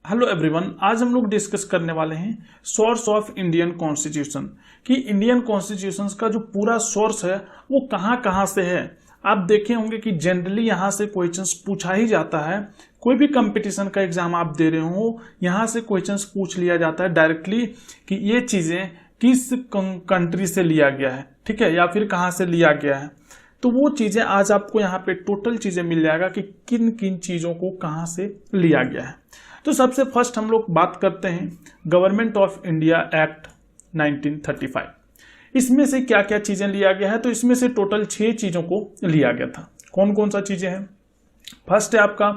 Hello everyone, आज हम लोग डिस्कस करने वाले हैं सोर्स ऑफ इंडियन कॉन्स्टिट्यूशन कि इंडियन कॉन्स्टिट्यूशन का जो पूरा सोर्स है वो कहाँ कहाँ से है। आप देखे होंगे कि जनरली यहाँ से क्वेश्चंस पूछा ही जाता है। कोई भी कंपटीशन का एग्जाम आप दे रहे हो, यहाँ से क्वेश्चंस पूछ लिया जाता है डायरेक्टली कि ये चीजें किस कंट्री से लिया गया है, ठीक है, या फिर कहाँ से लिया गया है। तो वो चीजें आज आपको यहाँ पे टोटल चीजें मिल जाएगा कि किन किन चीजों को कहाँ से लिया गया है। तो सबसे फर्स्ट हम लोग बात करते हैं गवर्नमेंट ऑफ इंडिया एक्ट 1935। इसमें से क्या क्या चीजें लिया गया है, तो इसमें से टोटल 6 चीजों को लिया गया था। कौन कौन सा चीजें हैं? फर्स्ट है आपका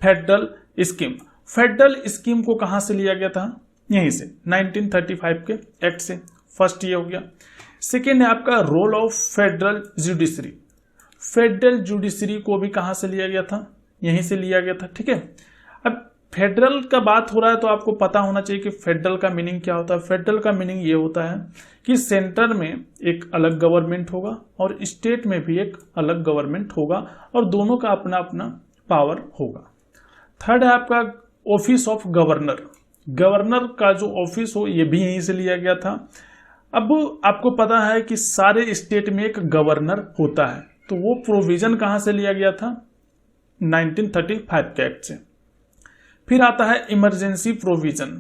फेडरल स्कीम। फेडरल स्कीम को कहां से लिया गया था? यहीं से 1935 के एक्ट से। फर्स्ट ये हो गया। सेकेंड है आपका role of federal judiciary. Federal judiciary को भी कहां से लिया गया था? यहीं से लिया गया था, ठीक है। अब फेडरल का बात हो रहा है तो आपको पता होना चाहिए कि फेडरल का मीनिंग क्या होता है। फेडरल का मीनिंग ये होता है कि सेंटर में एक अलग गवर्नमेंट होगा और स्टेट में भी एक अलग गवर्नमेंट होगा और दोनों का अपना अपना पावर होगा। थर्ड है आपका ऑफिस ऑफ गवर्नर। गवर्नर का जो ऑफिस हो ये भी यहीं से लिया गया था। अब आपको पता है कि सारे स्टेट में एक गवर्नर होता है, तो वो प्रोविजन कहां से लिया गया था? 1935 के एक्ट से। फिर आता है इमरजेंसी प्रोविजन।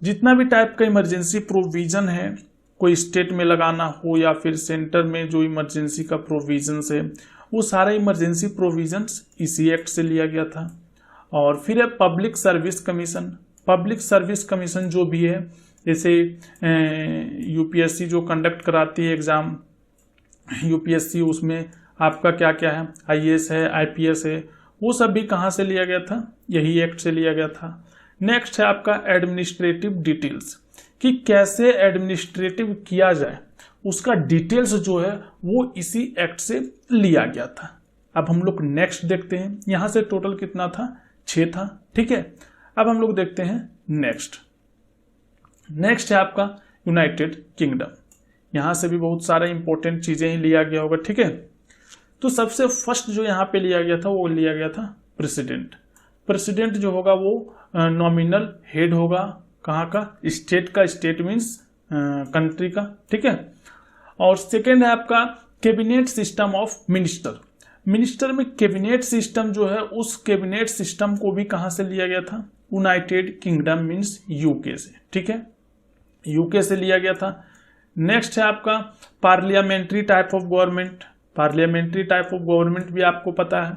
जितना भी टाइप का इमरजेंसी प्रोविजन है, कोई स्टेट में लगाना हो या फिर सेंटर में जो इमरजेंसी का प्रोविजंस है, वो सारे इमरजेंसी प्रोविजंस इसी एक्ट से लिया गया था। और फिर है public service commission. Public service commission जो भी है, जैसे यूपीएससी जो कंडक्ट कराती है एग्जाम, यूपीएससी, उसमें आपका क्या क्या है, आईएएस है, आईपीएस है, वो सब भी कहां से लिया गया था? यही एक्ट से लिया गया था। नेक्स्ट है आपका एडमिनिस्ट्रेटिव डिटेल्स, कि कैसे एडमिनिस्ट्रेटिव किया जाए, उसका डिटेल्स जो है वो इसी एक्ट से लिया गया था। अब हम लोग नेक्स्ट देखते हैं। यहां से टोटल कितना था? 6 था, ठीक है। अब हम लोग देखते हैं नेक्स्ट। नेक्स्ट है आपका यूनाइटेड किंगडम। यहां से भी बहुत सारा इंपॉर्टेंट चीजें ही लिया गया होगा, ठीक है। तो सबसे फर्स्ट जो यहाँ पे लिया गया था वो लिया गया था प्रेसिडेंट। प्रेसिडेंट जो होगा वो नॉमिनल हेड होगा। कहाँ का? स्टेट का। स्टेट मीन्स कंट्री का, ठीक है। और सेकेंड है आपका cabinet system of minister. Minister में कैबिनेट सिस्टम जो है, उस कैबिनेट सिस्टम को भी कहाँ से लिया गया था? यूनाइटेड किंगडम मीन्स यूके से, ठीक है, यूके से लिया गया था। नेक्स्ट है आपका parliamentary type of government. Parliamentary type of government भी आपको पता है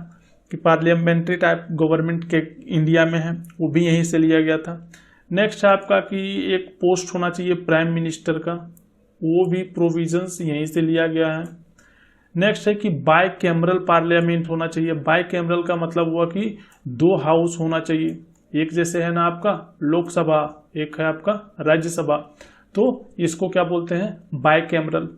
कि पार्लियामेंट्री टाइप गवर्नमेंट के इंडिया में है, वो भी यहीं से लिया गया था। नेक्स्ट है आपका कि एक पोस्ट होना चाहिए प्राइम मिनिस्टर का, वो भी प्रोविजंस यहीं से लिया गया है। नेक्स्ट है कि बाई कैमरल पार्लियामेंट होना चाहिए। बाई कैमरल का मतलब हुआ कि 2 हाउस होना चाहिए। एक जैसे है ना आपका लोकसभा, एक है आपका राज्यसभा, तो इसको क्या बोलते हैं? By cameral.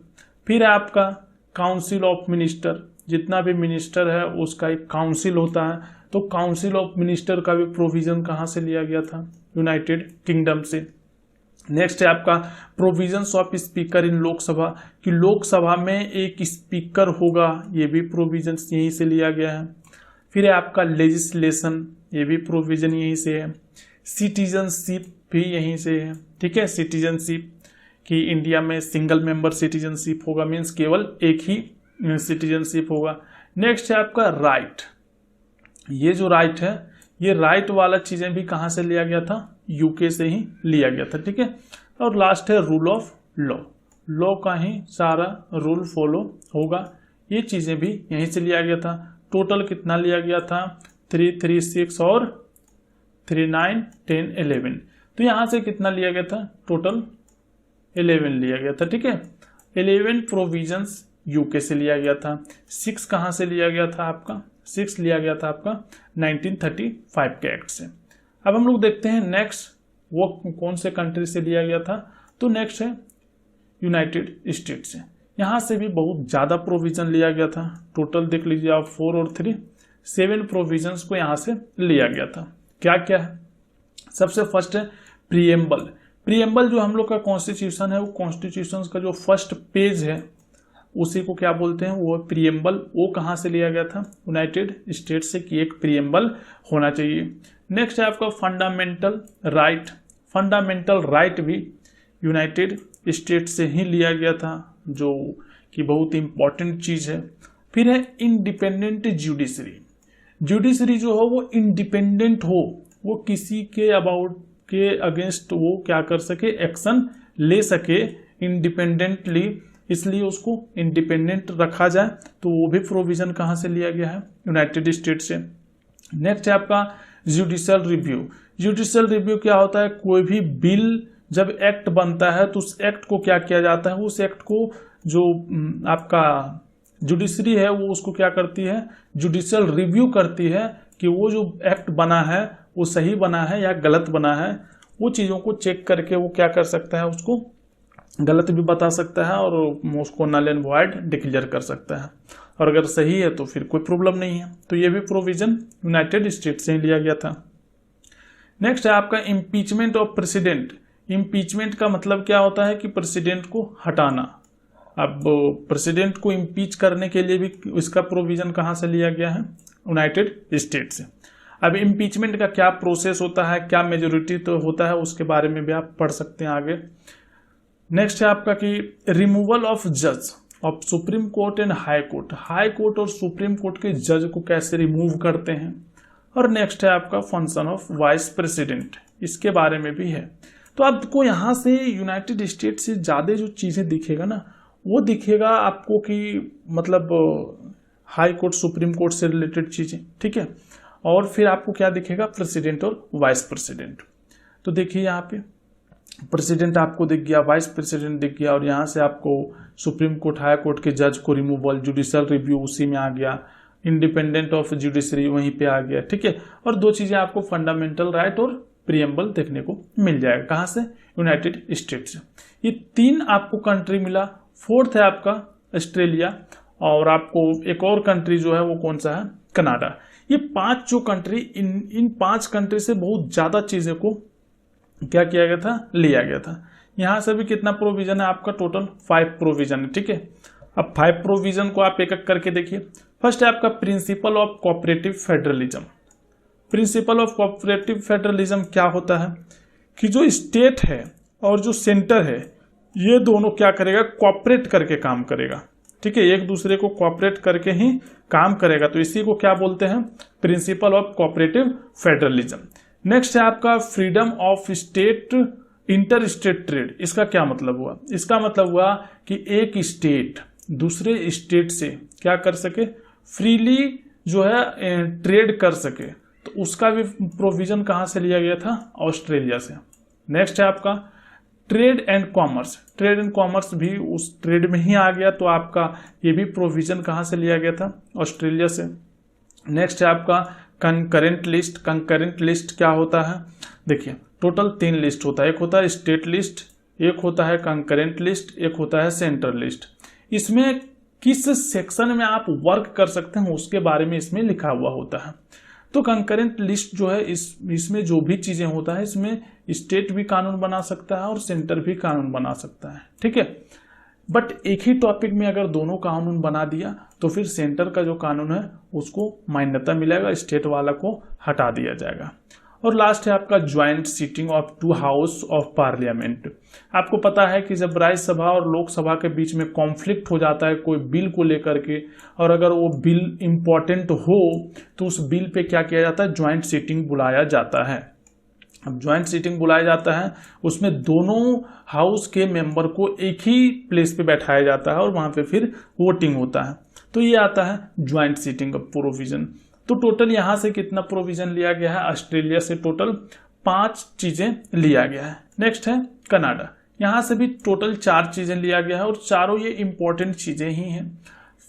फिर है आपका काउंसिल ऑफ मिनिस्टर। जितना भी मिनिस्टर है उसका एक काउंसिल होता है, तो काउंसिल ऑफ मिनिस्टर का भी प्रोविजन कहां से लिया गया था? यूनाइटेड किंगडम से। नेक्स्ट है आपका provisions of speaker in Lok Sabha, कि लोकसभा में एक स्पीकर होगा, ये भी प्रोविजंस यहीं से लिया गया है। फिर है आपका लेजिस्लेशन, ये भी प्रोविजन यहीं से है। सिटीजनशिप भी यहीं से है, ठीक है। सिटीजनशिप कि इंडिया में सिंगल मेंबर सिटीजनशिप होगा, मीन्स केवल एक ही सिटीजनशिप होगा। नेक्स्ट है आपका राइट। ये जो राइट है, ये राइट वाला चीजें भी कहां से लिया गया था? यूके से ही लिया गया था, ठीक है। और लास्ट है रूल ऑफ लॉ। लॉ का ही सारा रूल फॉलो होगा, ये चीजें भी यहीं से लिया गया था। टोटल कितना लिया गया था? 3, 3, 6 और 3, 9, 10, 11। तो यहां से कितना लिया गया था? टोटल 11 लिया गया था, ठीक है। 11 प्रोविजंस यूके से लिया गया था। 6 कहां से लिया गया था आपका? 6 लिया गया था आपका 1935 के एक्ट से। अब हम लोग देखते हैं नेक्स्ट, वो कौन से कंट्री से लिया गया था। तो नेक्स्ट है यूनाइटेड स्टेट से। यहां से भी बहुत ज्यादा प्रोविजन लिया गया था। टोटल देख लीजिए आप, 4 और 3, 7 प्रोविजंस को यहां से लिया गया था। क्या क्या है? सबसे फर्स्ट है प्रीएम्बल। प्रीएम्बल जो हम लोग का कॉन्स्टिट्यूशन है, वो कॉन्स्टिट्यूशन का जो फर्स्ट पेज है उसी को क्या बोलते हैं? वो प्रीएम्बल। वो कहां से लिया गया था? यूनाइटेड स्टेट से, कि एक प्रीएम्बल होना चाहिए। नेक्स्ट है आपका फंडामेंटल राइट। फंडामेंटल राइट भी यूनाइटेड स्टेट से ही लिया गया था, जो कि बहुत इंपॉर्टेंट चीज है। फिर है इंडिपेंडेंट ज्यूडिशरी। ज्यूडिशरी जो हो वो इंडिपेंडेंट हो, वो किसी के के अगेंस्ट वो क्या कर सके, एक्शन ले सके इंडिपेंडेंटली, इसलिए उसको इंडिपेंडेंट रखा जाए। तो वो भी प्रोविजन कहाँ से लिया गया है, यूनाइटेड स्टेट से। नेक्स्ट है आपका जुडिशियल रिव्यू। जुडिशियल रिव्यू क्या होता है, कोई भी बिल जब एक्ट बनता है तो उस एक्ट को क्या किया जाता है, उस एक्ट को जो आपका जुडिशरी है वो उसको क्या करती है, जुडिशियल रिव्यू करती है कि वो जो एक्ट बना है वो सही बना है या गलत बना है। वो चीज़ों को चेक करके वो क्या कर सकता है, उसको गलत भी बता सकता है और उसको नल एंड वॉइड डिक्लेयर कर सकता है, और अगर सही है तो फिर कोई प्रॉब्लम नहीं है। तो ये भी प्रोविजन यूनाइटेड स्टेट से ही लिया गया था। नेक्स्ट है आपका इम्पीचमेंट ऑफ प्रेसिडेंट। इम्पीचमेंट का मतलब क्या होता है कि प्रेसिडेंट को हटाना। अब प्रेसिडेंट को इम्पीच करने के लिए भी इसका प्रोविजन कहाँ से लिया गया है, यूनाइटेड स्टेट से। अब इम्पीचमेंट का क्या प्रोसेस होता है, क्या मेजोरिटी तो होता है, उसके बारे में भी आप पढ़ सकते हैं आगे। नेक्स्ट है आपका कि रिमूवल ऑफ जज of supreme court and high court. High court और सुप्रीम कोर्ट के जज को कैसे रिमूव करते हैं। और नेक्स्ट है आपका फंक्शन ऑफ वाइस प्रेसिडेंट, इसके बारे में भी है। तो आपको यहाँ से यूनाइटेड स्टेट से ज़्यादा जो चीज़ें दिखेगा ना, वो दिखेगा आपको कि मतलब हाई कोर्ट सुप्रीम कोर्ट से रिलेटेड चीज़ें, ठीक है। और फिर आपको क्या दिखेगा, प्रेसिडेंट और वाइस प्रेसिडेंट। तो देखिए यहाँ पे प्रेसिडेंट आपको दिख गया, वाइस प्रेसिडेंट दिख गया, और यहाँ से आपको सुप्रीम कोर्ट हाई कोर्ट के जज को रिमूवल, जुडिशियल रिव्यू उसी में आ गया, इंडिपेंडेंट ऑफ जुडिशरी वहीं पे आ गया, ठीक है। और दो चीज़ें आपको फंडामेंटल राइट और प्रीएम्बल देखने को मिल जाएगा, कहाँ से, यूनाइटेड स्टेट से। ये तीन आपको कंट्री मिला। फोर्थ है आपका ऑस्ट्रेलिया, और आपको एक और कंट्री जो है वो कौन सा है, कनाडा। ये पांच जो कंट्री, इन पांच कंट्री से बहुत ज्यादा चीजें को क्या किया गया था, लिया गया था। यहां से भी कितना प्रोविजन है आपका, टोटल 5 प्रोविजन है, ठीक है। अब 5 प्रोविजन को आप एक एक करके देखिए। फर्स्ट है आपका principle of cooperative federalism. Principle of cooperative federalism क्या होता है कि जो स्टेट है और जो सेंटर है, ये दोनों क्या करेगा, कोऑपरेट करके काम करेगा, ठीक है। एक दूसरे को कोऑपरेट करके ही काम करेगा, तो इसी को क्या बोलते हैं, principle of cooperative federalism. Next है आपका freedom of state inter state trade. इसका क्या मतलब हुआ, इसका मतलब हुआ कि एक स्टेट दूसरे स्टेट से क्या कर सके, फ्रीली जो है ट्रेड कर सके। तो उसका भी प्रोविजन कहाँ से लिया गया था, ऑस्ट्रेलिया से। नेक्स्ट है आपका trade and commerce. Trade and commerce भी उस ट्रेड में ही आ गया, तो आपका ये भी प्रोविजन कहाँ से लिया गया था, ऑस्ट्रेलिया से। नेक्स्ट है आपका कंकरेंट लिस्ट। कंकरेंट लिस्ट क्या होता है, देखिए टोटल 3 लिस्ट होता है, एक होता है स्टेट लिस्ट, एक होता है कंकरेंट लिस्ट, एक होता है सेंटर लिस्ट। इसमें किस सेक्शन में आप वर्क कर सकते हैं उसके बारे में इसमें लिखा हुआ होता है। तो कंकरेंट लिस्ट जो है इसमें जो भी चीजें होता है, इसमें स्टेट भी कानून बना सकता है और सेंटर भी कानून बना सकता है, ठीक है। बट एक ही टॉपिक में अगर दोनों कानून बना दिया तो फिर सेंटर का जो कानून है उसको मान्यता मिलेगा, स्टेट वाला को हटा दिया जाएगा। और लास्ट है आपका joint sitting of 2 house of parliament. आपको पता है कि जब राज्यसभा और लोकसभा के बीच में कॉन्फ्लिक्ट हो जाता है कोई बिल को लेकर के, और अगर वो बिल इम्पोर्टेंट हो तो उस बिल पे क्या किया जाता है, ज्वाइंट सीटिंग बुलाया जाता है। अब ज्वाइंट सीटिंग बुलाया जाता है, उसमें दोनों हाउस के मेंबर को एक ही प्लेस पे बैठाया जाता है और वहां पे फिर वोटिंग होता है। तो ये आता है ज्वाइंट सीटिंग का प्रोविजन। तो टोटल यहां से कितना प्रोविजन लिया गया है, ऑस्ट्रेलिया से टोटल 5 चीजें लिया गया है। नेक्स्ट है कनाडा, यहां से भी टोटल 4 चीजें लिया गया है और चारों ये इंपॉर्टेंट चीजें ही हैं।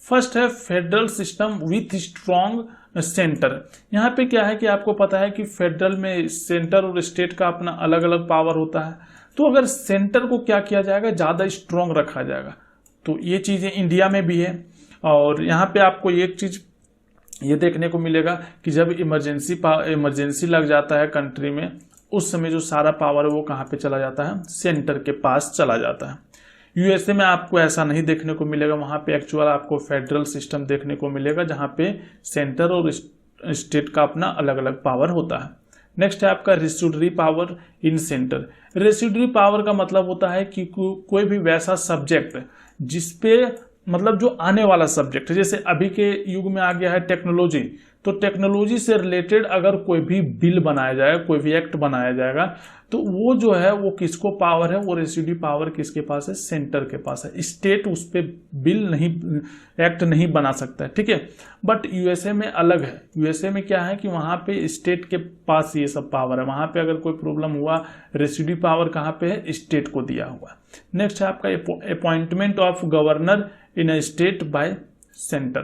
फर्स्ट है federal system with strong centre. यहाँ पे क्या है कि आपको पता है कि फेडरल में सेंटर और स्टेट का अपना अलग अलग पावर होता है। तो अगर सेंटर को क्या किया जाएगा, ज्यादा स्ट्रॉन्ग रखा जाएगा। तो ये चीजें इंडिया में भी है। और यहाँ पे आपको एक चीज ये देखने को मिलेगा कि जब इमरजेंसी लग जाता है कंट्री में, उस समय जो सारा पावर है वो कहाँ पे चला जाता है, सेंटर के पास चला जाता है। यूएसए में आपको ऐसा नहीं देखने को मिलेगा, वहां पे एक्चुअल आपको फेडरल सिस्टम देखने को मिलेगा जहां पे सेंटर और स्टेट का अपना अलग अलग पावर होता है। नेक्स्ट है आपका residuary power in centre. Residuary power का मतलब होता है कि कोई भी वैसा सब्जेक्ट जिसपे मतलब जो आने वाला सब्जेक्ट, जैसे अभी के युग में आ गया है टेक्नोलॉजी, तो टेक्नोलॉजी से रिलेटेड अगर कोई भी बिल बनाया जाए, कोई भी एक्ट बनाया जाएगा, तो वो जो है वो किसको पावर है, वो रेसिड्यू पावर किसके पास है, सेंटर के पास है। स्टेट उस पर बिल नहीं, एक्ट नहीं बना सकता है, ठीक है। बट यूएसए में अलग है। यूएसए में क्या है कि वहां पे स्टेट के पास ये सब पावर है। वहां पे अगर कोई प्रॉब्लम हुआ, रेसिड्यू पावर कहाँ पे है, स्टेट को दिया हुआ। नेक्स्ट है आपका appointment of governor in a state by centre,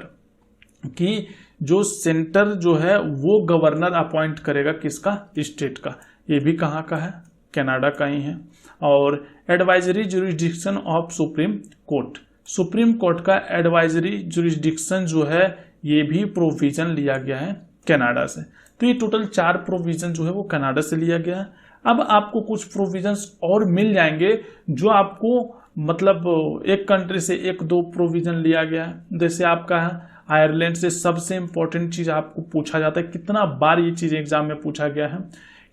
कि जो सेंटर जो है वो गवर्नर अपॉइंट करेगा किसका, स्टेट का। ये भी कहाँ का है, कनाडा का ही है। और advisory jurisdiction of supreme court, supreme court का एडवाइजरी जुरिस्डिक्शन जो है ये भी प्रोविजन लिया गया है कनाडा से। तो ये टोटल 4 प्रोविजन जो है वो कनाडा से लिया गया है। अब आपको कुछ प्रोविजंस और मिल जाएंगे जो आपको मतलब एक कंट्री से 1-2 प्रोविजन लिया गया है। जैसे आपका है आयरलैंड से सबसे इंपॉर्टेंट चीज आपको पूछा जाता है, कितना बार ये चीज एग्जाम में पूछा गया है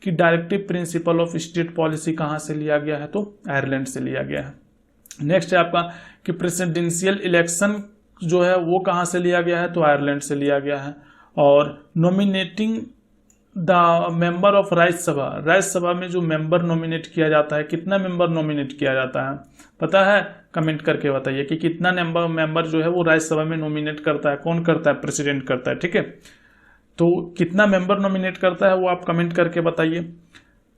कि directive principle of state policy कहाँ से लिया गया है, तो आयरलैंड से लिया गया है। नेक्स्ट है आपका कि प्रेसिडेंशियल इलेक्शन जो है वो कहाँ से लिया गया है, तो आयरलैंड से लिया गया है। और nominating the member of Rajya Sabha, Rajya Sabha में जो मेंबर नॉमिनेट किया जाता है, कितना मेंबर नॉमिनेट किया जाता है पता है, कमेंट करके बताइए कि कितना मेंबर जो है वो राज्यसभा में नॉमिनेट करता है, कौन करता है, प्रेसिडेंट करता है, ठीक है। तो कितना मेंबर नॉमिनेट करता है वो आप कमेंट करके बताइए।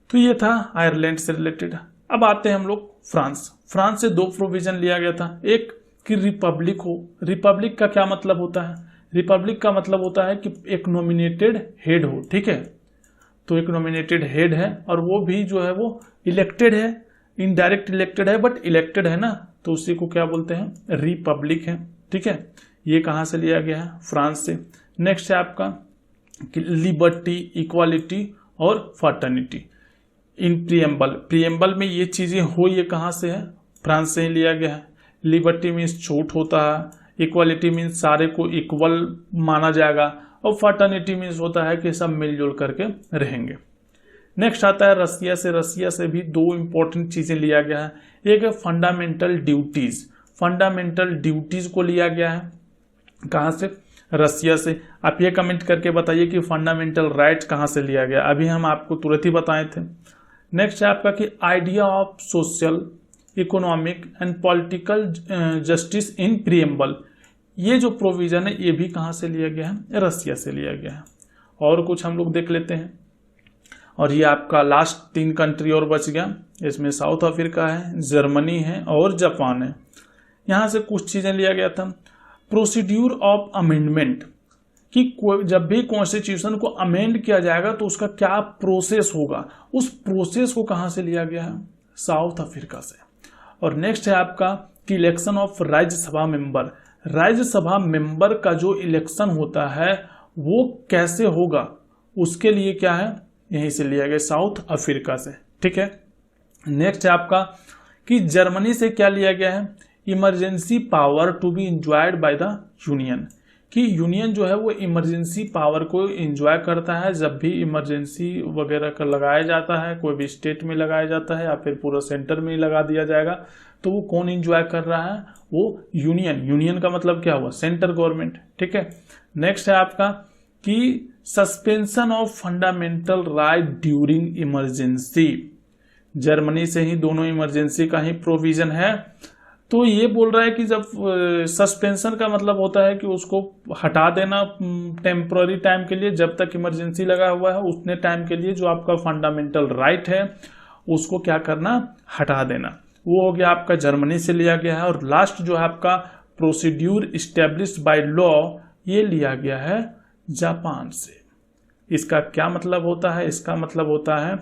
तो ये था आयरलैंड से रिलेटेड। अब आते हैं हम लोग फ्रांस। फ्रांस से 2 प्रोविजन लिया गया था, एक कि रिपब्लिक हो। रिपब्लिक का क्या मतलब होता है, रिपब्लिक का मतलब होता है कि एक नॉमिनेटेड हेड हो, ठीक है। तो एक नॉमिनेटेड हेड है और वो भी जो है वो इलेक्टेड है, इनडायरेक्ट इलेक्टेड है बट इलेक्टेड है ना, तो उसी को क्या बोलते हैं, रिपब्लिक है, ठीक है। ये कहाँ से लिया गया है, फ्रांस से। नेक्स्ट है आपका लिबर्टी, इक्वालिटी और फर्टर्निटी इन प्रियम्बल। प्रियम्बल में ये चीजें हो, ये कहाँ से है, फ्रांस से ही लिया गया है। लिबर्टी मीन्स छूट होता है, इक्वालिटी मीन्स सारे को इक्वल माना जाएगा, और फर्टर्निटी मीन्स होता है कि सब मिलजुल करके रहेंगे। नेक्स्ट आता है रसिया से। रसिया से भी 2 इंपॉर्टेंट चीजें लिया गया है, एक है फंडामेंटल ड्यूटीज। फंडामेंटल ड्यूटीज को लिया गया है कहाँ से, रसिया से। आप ये कमेंट करके बताइए कि फंडामेंटल राइट्स कहाँ से लिया गया, अभी हम आपको तुरंत ही बताए थे। नेक्स्ट है आपका कि idea of social, economic and political justice in preamble. ये जो प्रोविजन है ये भी कहाँ से लिया गया है, रसिया से लिया गया है। और कुछ हम लोग देख लेते हैं। और ये आपका लास्ट 3 कंट्री और बच गया, इसमें साउथ अफ्रीका है, जर्मनी है और जापान है। यहाँ से कुछ चीजें लिया गया था। प्रोसीड्यूर ऑफ अमेंडमेंट, कि जब भी कॉन्स्टिट्यूशन को अमेंड किया जाएगा तो उसका क्या प्रोसेस होगा, उस प्रोसेस को कहाँ से लिया गया है, साउथ अफ्रीका से। और नेक्स्ट है आपका कि election of Rajya Sabha member. Rajya Sabha member का जो इलेक्शन होता है वो कैसे होगा, उसके लिए क्या है, यहीं से लिया गया, साउथ अफ्रीका से, ठीक है। नेक्स्ट है आपका कि जर्मनी से क्या लिया गया है, emergency power to be enjoyed by the union, कि यूनियन जो है वो इमरजेंसी पावर को एंजॉय करता है। जब भी इमरजेंसी वगैरह का लगाया जाता है, कोई भी स्टेट में लगाया जाता है या फिर पूरा सेंटर में ही लगा दिया जाएगा, तो वो कौन एंजॉय कर रहा है, वो यूनियन। यूनियन का मतलब क्या हुआ, सेंटर गवर्नमेंट, ठीक है। नेक्स्ट है आपका कि suspension of fundamental right during emergency. Germany से ही दोनों इमरजेंसी का ही प्रोविजन है। तो ये बोल रहा है कि जब सस्पेंशन का मतलब होता है कि उसको हटा देना टेम्पररी टाइम के लिए, जब तक इमरजेंसी लगा हुआ है उतने टाइम के लिए जो आपका फंडामेंटल राइट है उसको क्या करना, हटा देना। वो हो गया आपका जर्मनी से लिया गया है। और लास्ट जो है आपका प्रोसीड्यूर इस्टेब्लिश्ड बाय लॉ, ये लिया गया है जापान से। इसका क्या मतलब होता है, इसका मतलब होता है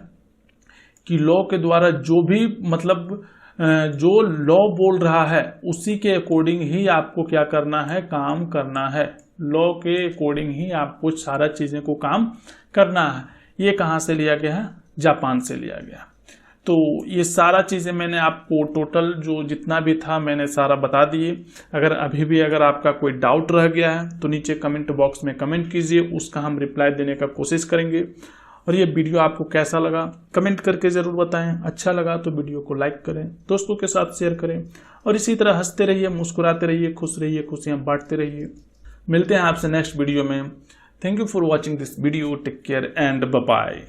कि लॉ के द्वारा जो भी मतलब जो लॉ बोल रहा है उसी के अकॉर्डिंग ही आपको क्या करना है, काम करना है। लॉ के अकॉर्डिंग ही आपको सारा चीजें को काम करना है। ये कहाँ से लिया गया है, जापान से लिया गया। तो ये सारा चीजें मैंने आपको टोटल जो जितना भी था मैंने सारा बता दिए। अगर अभी भी अगर आपका कोई डाउट रह गया है तो नीचे कमेंट बॉक्स में कमेंट कीजिए, उसका हम रिप्लाई देने का कोशिश करेंगे। और ये वीडियो आपको कैसा लगा कमेंट करके ज़रूर बताएं। अच्छा लगा तो वीडियो को लाइक करें, दोस्तों के साथ शेयर करें और इसी तरह हंसते रहिए, मुस्कुराते रहिए, खुश रहिए, खुशियाँ बांटते रहिए। मिलते हैं आपसे नेक्स्ट वीडियो में। Thank you for watching this video. Take care and bye bye.